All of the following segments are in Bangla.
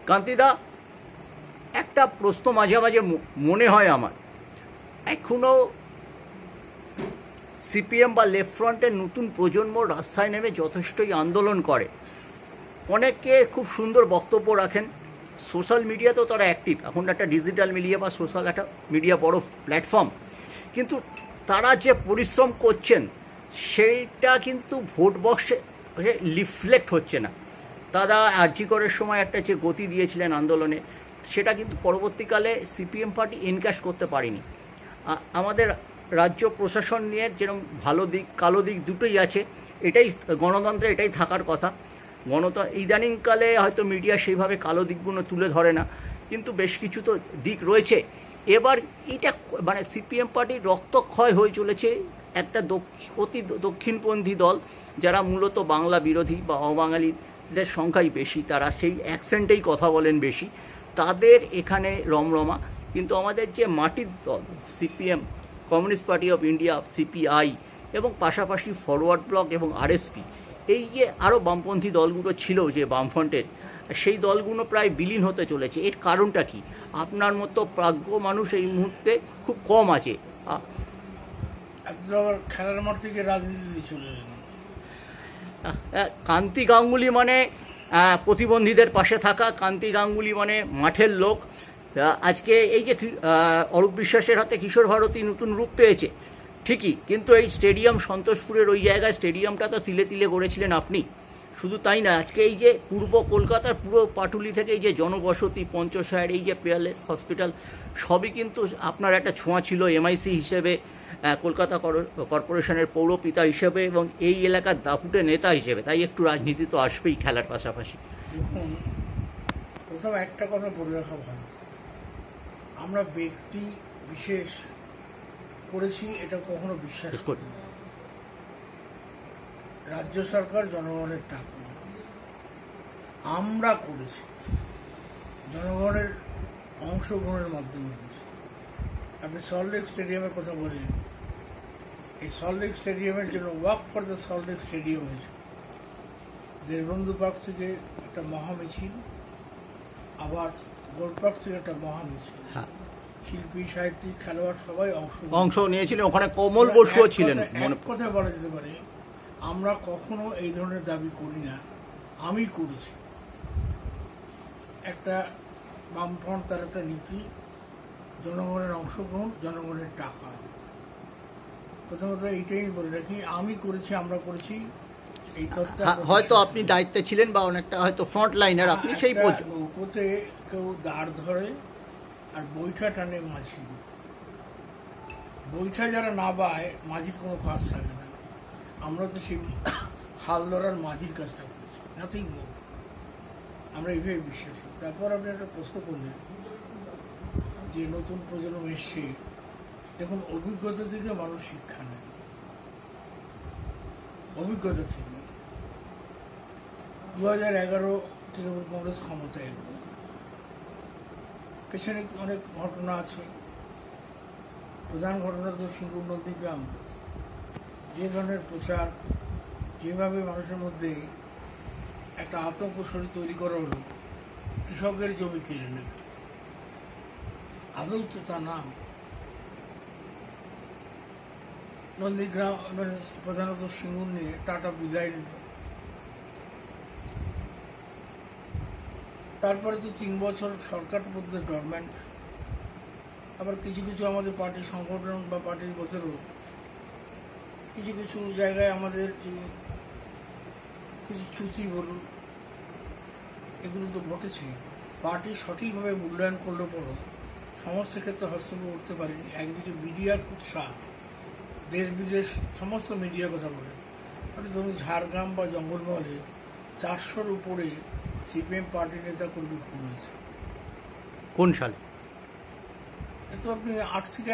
কান্তিদা, একটা প্রশ্ন মাঝে মাঝে মনে হয় আমার, এখনও সিপিএম বা লেফট ফ্রন্টের নতুন প্রজন্ম রাস্তায় নেমে যথেষ্টই আন্দোলন করে, অনেকে খুব সুন্দর বক্তব্য রাখেন, সোশ্যাল মিডিয়াতেও তারা অ্যাক্টিভ, এখন একটা ডিজিটাল মিডিয়া বা সোশ্যাল একটা মিডিয়া বড় প্ল্যাটফর্ম, কিন্তু তারা যে পরিশ্রম করছেন সেইটা কিন্তু ভোট বক্সে রিফ্লেক্ট হচ্ছে না। দাদা আরজি করের সময় একটা যে গতি দিয়েছিলেন আন্দোলনে, সেটা কিন্তু পরবর্তীকালে সিপিএম পার্টি এনক্যাশ করতে পারেনি। আমাদের রাজ্য প্রশাসন নিয়ে যেরকম ভালো দিক কালো দিক দুটোই আছে, এটাই গণতন্ত্রে এটাই থাকার কথা। ইদানিংকালে হয়তো মিডিয়া সেইভাবে কালো দিকগুলো তুলে ধরে না, কিন্তু বেশ কিছু তো দিক রয়েছে। এবার এটা মানে সিপিএম পার্টির রক্তক্ষয় হয়ে চলেছে একটা অতি দক্ষিণপন্থী দল, যারা মূলত বাংলা বিরোধী বা অবাঙালিদের সংখ্যাই বেশি, তারা সেই অ্যাকসেন্টেই কথা বলেন বেশি, তাদের এখানে রমরমা। কিন্তু আমাদের যে মাটির দল CPM, communist party of India, CPI এবং পাশাপাশি ফরওয়ার্ড ব্লক এবং আরএসপি, এই যে আরও বামপন্থী দলগুলো ছিল যে বামফ্রন্টের, সেই দলগুলো প্রায় বিলীন হতে চলেছে। এর কারণটা কি? আপনার মতো প্রাজ্ঞ মানুষ এই মুহূর্তে খুব কম আছে। খেলার মাঠ থেকে রাজনীতিতে চলে এলেন। কান্তি গাঙ্গুলি মানে প্রতিবন্ধীদের পাশে থাকা, কান্তি গাঙ্গুলি মানে মাঠের লোক। আজকে এই যে অরূপ বিশ্বাসের হাতে কিশোর ভারতী নতুন রূপ পেয়েছে ঠিকই, কিন্তু এই স্টেডিয়াম সন্তোষপুরের ওই জায়গায় স্টেডিয়ামটা তো তিলে তিলে গড়েছিলেন আপনি। শুধু তাই না, আজকে এই যে পূর্ব কলকাতার পুরো পাটুলি থেকে এই যে জনবসতি, পঞ্চশায়ের, এই যে পেয়ারলেস হসপিটাল, সবই কিন্তু আপনার একটা ছোঁয়া ছিল এমআইসি হিসেবে, কলকাতা কর্পোরেশনের পৌরপিতা হিসেবে এবং এই এলাকার দাপুটে নেতা হিসেবে। তাই একটু রাজনীতি তো আসবেই খেলার পাশাপাশি। দেখুন, প্রথম একটা কথা বলে রাখা ভালো, আমরা ব্যক্তি বিশেষ করেছি এটা কখনো বিশ্বাস করি। রাজ্য সরকার জনগণের টাকা আমরা করেছি, জনগণের অংশগ্রহণের মাধ্যমে হয়েছে। আপনি সল্টলেক স্টেডিয়ামের কথা বলেন, এই সল্টলেক স্টেডিয়ামের জন্য walk for the Salt Lake stadium হয়েছে। দেশবন্ধু পার্ক থেকে একটা মহামিছিল, আবার গোল পার্ক থেকে একটা মহামিছিল, শিল্পী, সাহিত্যিক, খেলোয়াড় সবাই অংশ নিয়েছিলেন। ওখানে কমল বসুও ছিলেন। কথা বলা যেতে পারে, আমরা কখনো এই ধরনের দাবি করি না, আমি করেছি। একটা বামফ্রন্ট তার একটা নীতি, জনগণের অংশগ্রহণ, জনগণের টাকা। প্রথমত এইটাই বলে রাখি, আমি করেছি, আমরা করেছি। এই তথ্য হয়তো আপনি দায়িত্বে ছিলেন বা অনেকটা হয়তো ফ্রন্ট লাইনার আপনি, সেই নৌকোতে কেউ দাঁড় ধরে আর বৈঠা টানে মাঝি, বৈঠা যারা না বায় মাঝির কোনো কাজ থাকে না। আমরা তো সেই হাল ধরার মাঝির কাজটা করেছি, নাথিং মোর। আমরা এইভাবে বিশ্বাসী। তারপর আপনি একটা প্রশ্ন করলেন যে নতুন প্রজন্ম এসছে, দেখুন অভিজ্ঞতা থেকে মানুষ শিক্ষা নেয়, অভিজ্ঞতা থেকে। 2011 তৃণমূল কংগ্রেস ক্ষমতায় এলো, পেছনে অনেক ঘটনা আছে। প্রধান ঘটনা তো সিঙ্গুর নন্দীগ্রাম, যে ধরনের প্রচার, যেভাবে মানুষের মধ্যে একটা আতঙ্ক শরীর তৈরি করা হলো, কৃষকের জমি কেড়ে নেবে, আদৌ তো তা না। নন্দীগ্রাম প্রধানত সিঙ্গুর নিয়ে টাটা বিদায় নিল। তারপরে তো 3 বছর সরকার বদলে গভর্নমেন্ট। আবার কিছু কিছু আমাদের পার্টির সংগঠন বা পার্টির বছরও কিছু কিছু জায়গায় আমাদের কিছু চ্যুতি বলুন, এগুলো তো ঘটেছে। পার্টি সঠিকভাবে মূল্যায়ন করলে পরও সমস্ত ক্ষেত্রে হস্তক্ষেপ করতে পারেনি। একদিকে মিডিয়ার উৎসাহ, দেশ বিদেশ সমস্ত মিডিয়ার কথা বলে, মানে ধরুন ঝাড়গ্রাম বা জঙ্গলমহলে 400-র উপরে সিপিএম পার্টি নেতা কর্মী খুন হয়েছে। কোন সালে? তো আপনি 8 থেকে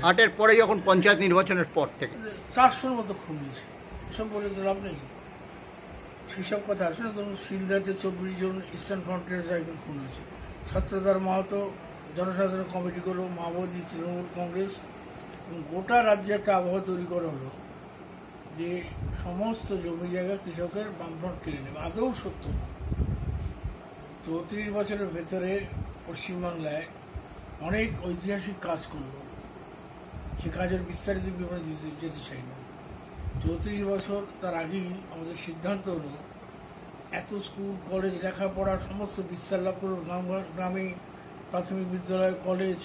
8-এর পরে, যখন পঞ্চায়েত নির্বাচনের পর থেকে 400-র মতো খুন হয়েছে। এসব বলে তো লাভ নেই, সেসব কথা আসলে ধরুন শিলদাতে 24 জন ইস্টার্ন ফ্রন্টিয়ার রাইফেল খুন হয়েছে। ছত্রধর মাহাতো জনসাধারণ কমিটি করলো, মাওবাদী, তৃণমূল কংগ্রেস, গোটা রাজ্যে একটা আবহাওয়া তৈরি করা হলো যে সমস্ত জমি জায়গা কৃষকের বামফ্রন্ট কেড়ে নেবে। আদৌ সত্য না, 34 বছরের ভেতরে পশ্চিমবাংলায় অনেক ঐতিহাসিক কাজ করলো, সে কাজের বিস্তারিত বিবরণ যেতে চাই না। 34 বছর তার আগেই আমাদের সিদ্ধান্ত হলো এত স্কুল কলেজ লেখাপড়ার সমস্ত বিস্তার লাভ করলো, গ্রামে প্রাথমিক বিদ্যালয়, কলেজ,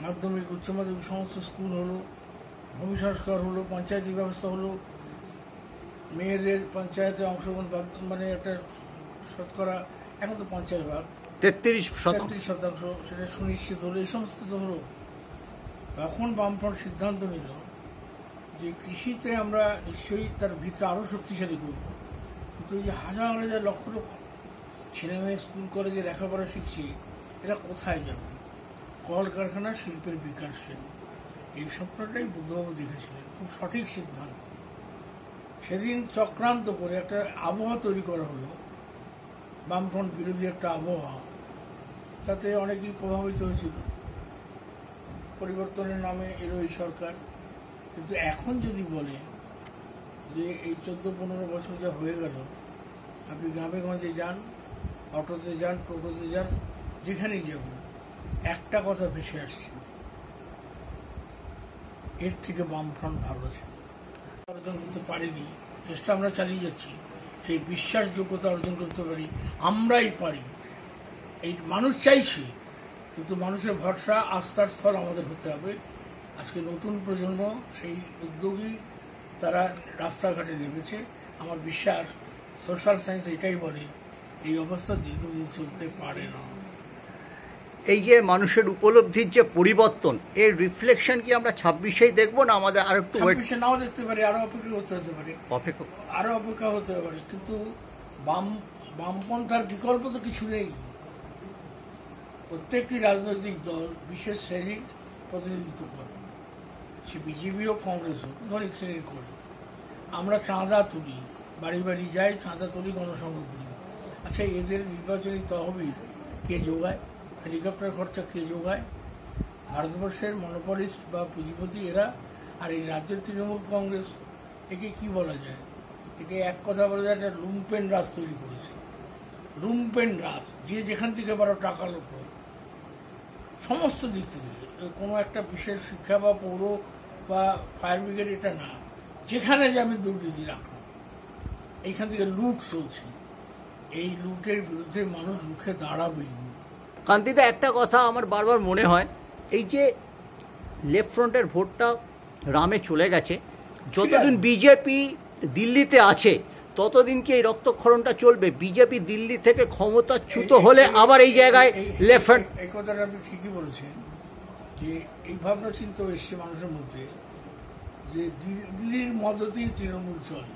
মাধ্যমিক, উচ্চ মাধ্যমিক সমস্ত স্কুল হলো, ভূমি সংস্কার হলো, পঞ্চায়েতি ব্যবস্থা হলো, মেয়েদের পঞ্চায়েতে অংশগ্রহণ মানে একটা শতকরা, এখন তো 50% 33% সেটা সুনিশ্চিত হলো, এই সমস্ত তো হলো। তখন বামফ্রন্ট সিদ্ধান্ত নিল যে কৃষিতে আমরা নিশ্চয়ই তার ভিতরে আরও শক্তিশালী করব, কিন্তু এই যে হাজার হাজার লক্ষ লক্ষ ছেলেমেয়ে স্কুল কলেজে লেখাপড়া শিখছে, এরা কোথায় যাবে? কলকারখানা, শিল্পের বিকাশে, এই স্বপ্নটাই বুদ্ধবাবু দেখেছিলেন। খুব সঠিক সিদ্ধান্ত। সেদিন চক্রান্ত করে একটা আবহাওয়া তৈরি করা হলো, বামফ্রন্ট বিরোধী একটা আবহাওয়া, তাতে অনেকেই প্রভাবিত হয়েছিল। পরিবর্তনের নামে এলো এই সরকার। কিন্তু এখন যদি বলে যে এই 14-15 বছর যা হয়ে গেল, আপনি গ্রামে গঞ্জে যান, অটোতে যান, টোটোতে যান, যেখানেই যাবেন, একটা কথা ভেসে আসছে, এর থেকে বামফ্রন্ট ভালো ছিল। অর্জন করতে পারিনি, চেষ্টা আমরা চালিয়ে যাচ্ছি, সেই বিশ্বাসযোগ্যতা অর্জন করতে পারি, আমরাই পারি। এই মানুষ চাইছে, কিন্তু মানুষের ভরসা, আস্থার স্থল আমাদের হতে হবে। আজকে নতুন প্রজন্ম সেই উদ্যোগী, তারা রাস্তাঘাটে নেমেছে। আমার বিশ্বাস সোশ্যাল সায়েন্স এটাই বলে, এই অবস্থা দীর্ঘদিন চলতে পারে না। এই যে মানুষের উপলব্ধির যে পরিবর্তন, এর রিফ্লেকশন কি আমরা 26-এই দেখবো, না আমাদের আর একটু 26-এ নাও দেখতে পারি, আরো অপেক্ষা করতে হতে পারে, আরো অপেক্ষা হতে পারে। কিন্তু বামপন্থার বিকল্প তো কিছু নেই। প্রত্যেকটি রাজনৈতিক দল বিশেষ শ্রেণীর প্রতিনিধিত্ব করে, সে বিজেপি হোক, কংগ্রেস হোক, ধনিক শ্রেণীর করে। আমরা চাঁদা তুলি, বাড়ি বাড়ি যাই, চাঁদা তুলি, গণসংযোগ করি। আচ্ছা, এদের নির্বাচনী তহবিল কে যোগায়? হেলিকপ্টার খরচা কে যোগায়? ভারতবর্ষের মনোপলিস্ট বা পুঁজিপতি এরা। আর এই রাজ্যের তৃণমূল কংগ্রেস, একে কি বলা যায়? একে এক কথা বলা যায়, একটা লুম্পেন রাজ তৈরি করেছে। লুম্পেন রাজ, যে যেখান থেকে পারো টাকা লোক, সমস্ত দিক থেকে। কোনো একটা বিশেষ শিক্ষা বা পৌর বা ফায়ার ব্রিগেড এটা না, যেখানে যাবে দুর্নীতি রাখলো, এইখান থেকে লুট চলছে। এই লুটের বিরুদ্ধে মানুষ মুখে দাঁড়াবেই। কান্তিদা, একটা কথা আমার বারবার মনে হয়, এই যে লেফট ফ্রন্টের ভোটটা রামে চলে গেছে, যতদিন বিজেপি দিল্লিতে আছে ততদিন কি এই রক্তক্ষরণটা চলবে? বিজেপি দিল্লি থেকে ক্ষমতাচ্যুত হলে আবার এই জায়গায় লেফট ফ্রন্ট। এই কথাটা আপনি ঠিকই বলেছেন, যে এই ভাবনা চিন্তা এসছে মানুষের মধ্যে, যে দিল্লির মদতেই তৃণমূল চলে।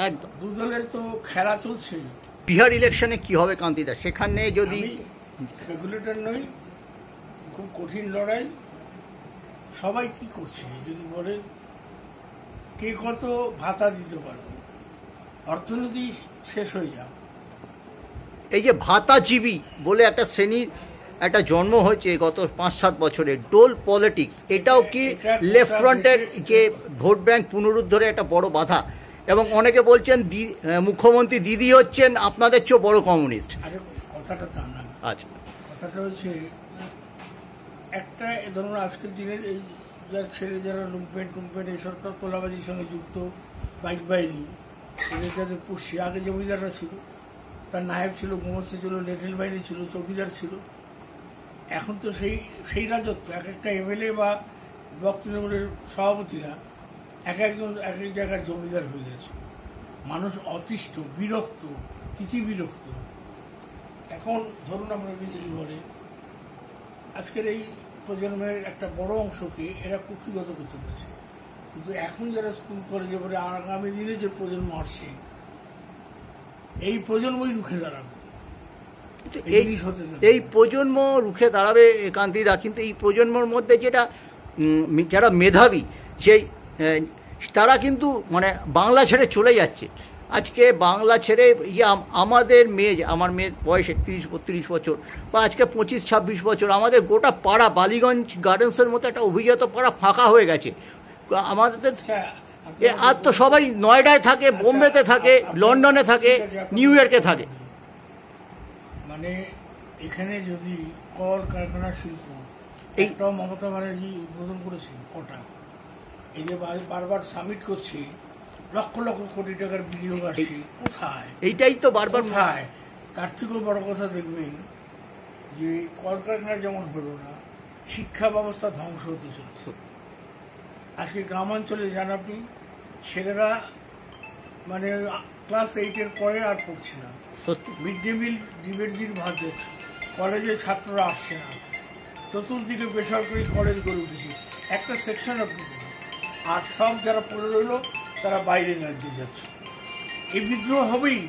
একদম, দু দলের তো খেলা চলছে। বিহার ইলেকশনে কি হবে কান্তিদা? সেখানে যদি রেগুলেটর নই, খুব কঠিন লড়াই। সবাই কি করছে যদি বলেন, কে কত ভাতা দিতে পারবে? অর্থনীতি শেষ হয়ে যাবে। এই যে ভাতাজীবী বলে একটা শ্রেণীর একটা জন্ম হয়েছে গত 5-7 বছরে, ডোল পলিটিক্স, এটাও কি লেফট ফ্রন্টের যে ভোট ব্যাংক পুনরুদ্ধারে একটা বড় বাধা? এবং অনেকে বলছেন মুখ্যমন্ত্রী দিদি হচ্ছেন আপনাদের চেয়ে বড় কমিউনিস্ট। আরে কথাটা তা না। আচ্ছা, কথাটা হচ্ছে, একটা ধরুন আজকের দিনের এই যার ছেলে যারা লুম্পেন এই সরকার তোলাবাজির সঙ্গে যুক্ত, বাইক বাহিনী, এদের যাদের পুষি, আগে জমিদাররা ছিল, তার নায়েব ছিল, গোমস্তা ছিল, লেটেল বাহিনী ছিল, চৌকিদার ছিল। এখন তো সেই রাজত্ব, এক একটা এমএলএ বা ব্লক তৃণমূলের সভাপতিরা এক এক জায়গার জমিদার হয়ে গেছে। মানুষ অতিষ্ঠ, বিরক্ত, তিথিবিরক্ত। এখন ধরুন আমরা যদি বলে, আজকের এই প্রজন্মের একটা বড় অংশকে এরা কুক্ষিগত করতে পেরেছে, কিন্তু এখন যারা স্কুল কলেজে পড়ে, আগামী দিনে যে প্রজন্ম আসছে, এই প্রজন্মই রুখে দাঁড়াবে। এই প্রজন্ম রুখে দাঁড়াবে কান্তিদা, কিন্তু এই প্রজন্মের মধ্যে যারা মেধাবী, সেই তারা কিন্তু মানে বাংলা ছেড়ে চলে যাচ্ছে। আজকে বাংলা ছেড়ে আমার মেয়ের বয়স 31-32 বছর, বা আজকে 25-26 বছর, আমাদের গোটা পাড়া বালিগঞ্জ গার্ডেন্সের মতো একটা অভিজাত পাড়া ফাঁকা হয়ে গেছে। আমাদের আর তো সবাই নয়ডায় থাকে, বোম্বেতে থাকে, লন্ডনে থাকে, নিউ ইয়র্কে থাকে। মানে এখানে যদি কল কারখানা শিল্প এই একটাও মমতা ব্যানার্জি উদ্বোধন করেছে কটা? এই যে বারবার সামিট করছে, লক্ষ লক্ষ কোটি টাকার বিনিয়োগ আসছে, কোথায়? এইটাই তো বারবার কোথায়? তার থেকেও বড় কথা দেখবেন যে কলকারখানা যেমন হলো না, শিক্ষা ব্যবস্থা ধ্বংস হতে চলেছে। আজকে গ্রামাঞ্চলে যান আপনি, ছেলেরা মানে ক্লাস 8-এর পরে আর পড়ছে না, সত্যি মিড ডে মিল ডিবেট দিন ভাত যাচ্ছে, কলেজে ছাত্ররা আসছে না, চতুর্দিকে বেসরকারি কলেজ গড়ে উঠেছে, একটা সেকশন আপনি বলুন। আর সব যারা পড়ে রইল তারা বাইরের রাজ্যে যাচ্ছে। এই বিদ্রোহ হবেই।